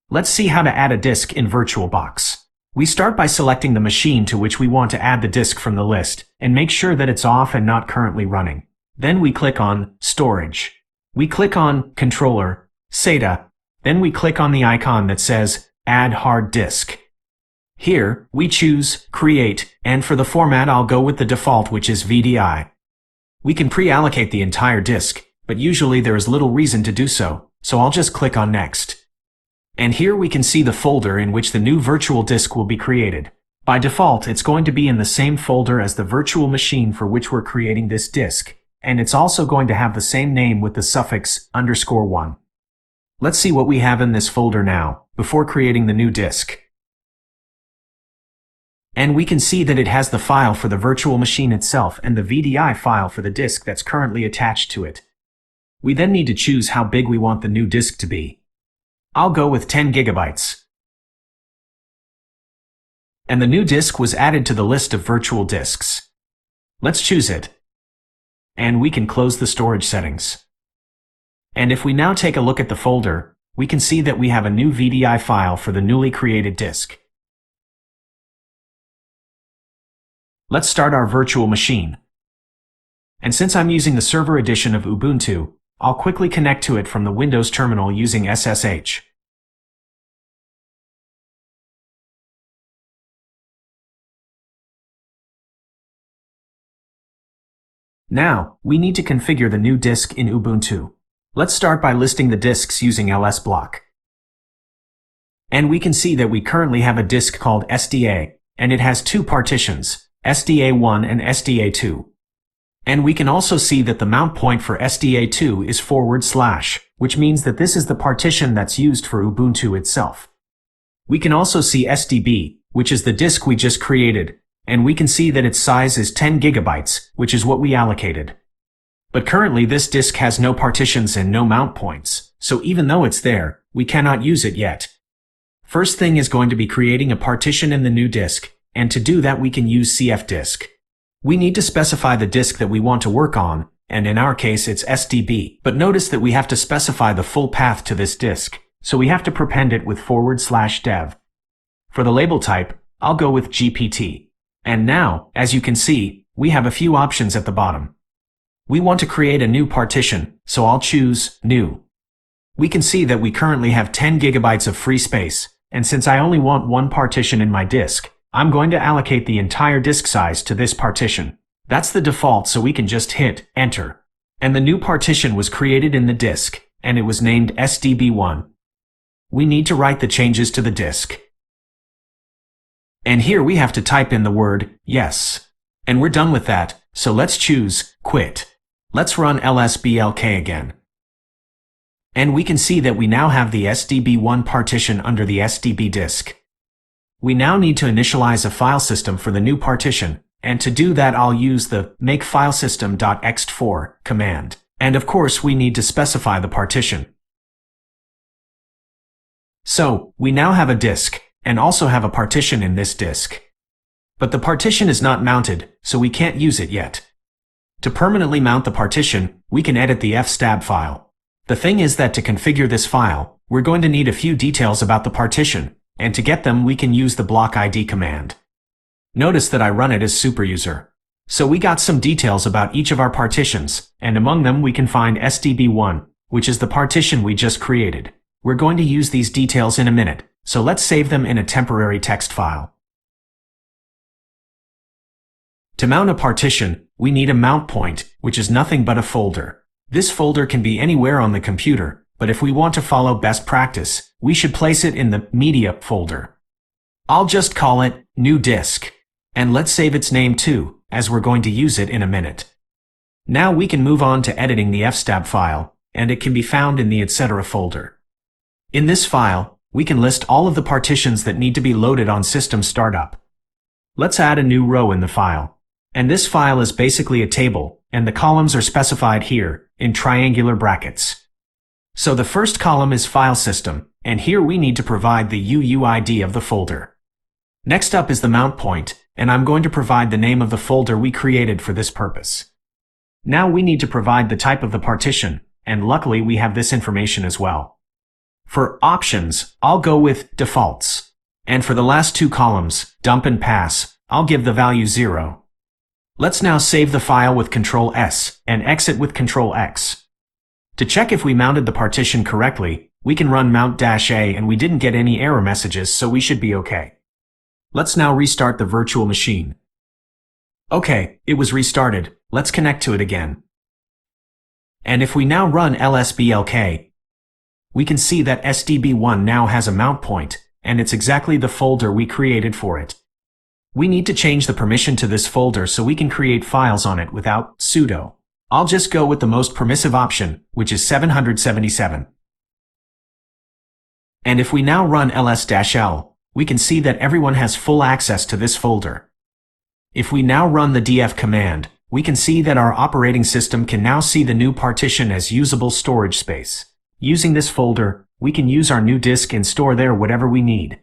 Let's see how to add a disk in VirtualBox. We start by selecting the machine to which we want to add the disk from the list, and make sure that it's off and not currently running. Then we click on Storage. We click on Controller, SATA, then we click on the icon that says Add Hard Disk. Here, we choose Create, and for the format I'll go with the default, which is VDI. We can pre-allocate the entire disk, but usually there is little reason to do so, so I'll just click on Next. And here we can see the folder in which the new virtual disk will be created. By default, it's going to be in the same folder as the virtual machine for which we're creating this disk, and it's also going to have the same name with the suffix _1. Let's see what we have in this folder now, before creating the new disk. And we can see that it has the file for the virtual machine itself and the VDI file for the disk that's currently attached to it. We then need to choose how big we want the new disk to be. I'll go with 10 gigabytes. And the new disk was added to the list of virtual disks. Let's choose it. And we can close the storage settings. And if we now take a look at the folder, we can see that we have a new VDI file for the newly created disk. Let's start our virtual machine. And since I'm using the server edition of Ubuntu, I'll quickly connect to it from the Windows terminal using SSH. Now, we need to configure the new disk in Ubuntu. Let's start by listing the disks using lsblock. And we can see that we currently have a disk called SDA, and it has two partitions, SDA1 and SDA2. And we can also see that the mount point for SDA2 is /, which means that this is the partition that's used for Ubuntu itself. We can also see SDB, which is the disk we just created, and we can see that its size is 10 gigabytes, which is what we allocated. But currently this disk has no partitions and no mount points, so even though it's there, we cannot use it yet. First thing is going to be creating a partition in the new disk, and to do that we can use cfdisk. We need to specify the disk that we want to work on, and in our case it's SDB, but notice that we have to specify the full path to this disk, so we have to prepend it with /dev. For the label type, I'll go with GPT. And now, as you can see, we have a few options at the bottom. We want to create a new partition, so I'll choose New. We can see that we currently have 10 gigabytes of free space, and since I only want one partition in my disk, I'm going to allocate the entire disk size to this partition. That's the default, so we can just hit Enter. And the new partition was created in the disk, and it was named SDB1. We need to write the changes to the disk. And here we have to type in the word yes. And we're done with that, so let's choose Quit. Let's run lsblk again. And we can see that we now have the SDB1 partition under the SDB disk. We now need to initialize a file system for the new partition, and to do that I'll use the makefilesystem.ext4 command. And of course we need to specify the partition. So, we now have a disk, and also have a partition in this disk. But the partition is not mounted, so we can't use it yet. To permanently mount the partition, we can edit the fstab file. The thing is that to configure this file, we're going to need a few details about the partition, and to get them we can use the blockid command. Notice that I run it as superuser. So we got some details about each of our partitions, and among them we can find SDB1, which is the partition we just created. We're going to use these details in a minute, so let's save them in a temporary text file. To mount a partition, we need a mount point, which is nothing but a folder. This folder can be anywhere on the computer, but if we want to follow best practice, we should place it in the Media folder. I'll just call it New Disk, and let's save its name too, as we're going to use it in a minute. Now we can move on to editing the fstab file, and it can be found in the etc. folder. In this file, we can list all of the partitions that need to be loaded on system startup. Let's add a new row in the file. And this file is basically a table, and the columns are specified here, in triangular brackets. So the first column is File System, and here we need to provide the UUID of the folder. Next up is the mount point, and I'm going to provide the name of the folder we created for this purpose. Now we need to provide the type of the partition, and luckily we have this information as well. For options, I'll go with defaults. And for the last two columns, dump and pass, I'll give the value 0. Let's now save the file with Ctrl S and exit with Ctrl X. To check if we mounted the partition correctly, we can run mount-a and we didn't get any error messages, so we should be okay. Let's now restart the virtual machine. Okay, it was restarted. Let's connect to it again. And if we now run lsblk, we can see that SDB1 now has a mount point, and it's exactly the folder we created for it. We need to change the permission to this folder so we can create files on it without sudo. I'll just go with the most permissive option, which is 777. And if we now run ls-l, we can see that everyone has full access to this folder. If we now run the df command, we can see that our operating system can now see the new partition as usable storage space. Using this folder, we can use our new disk and store there whatever we need.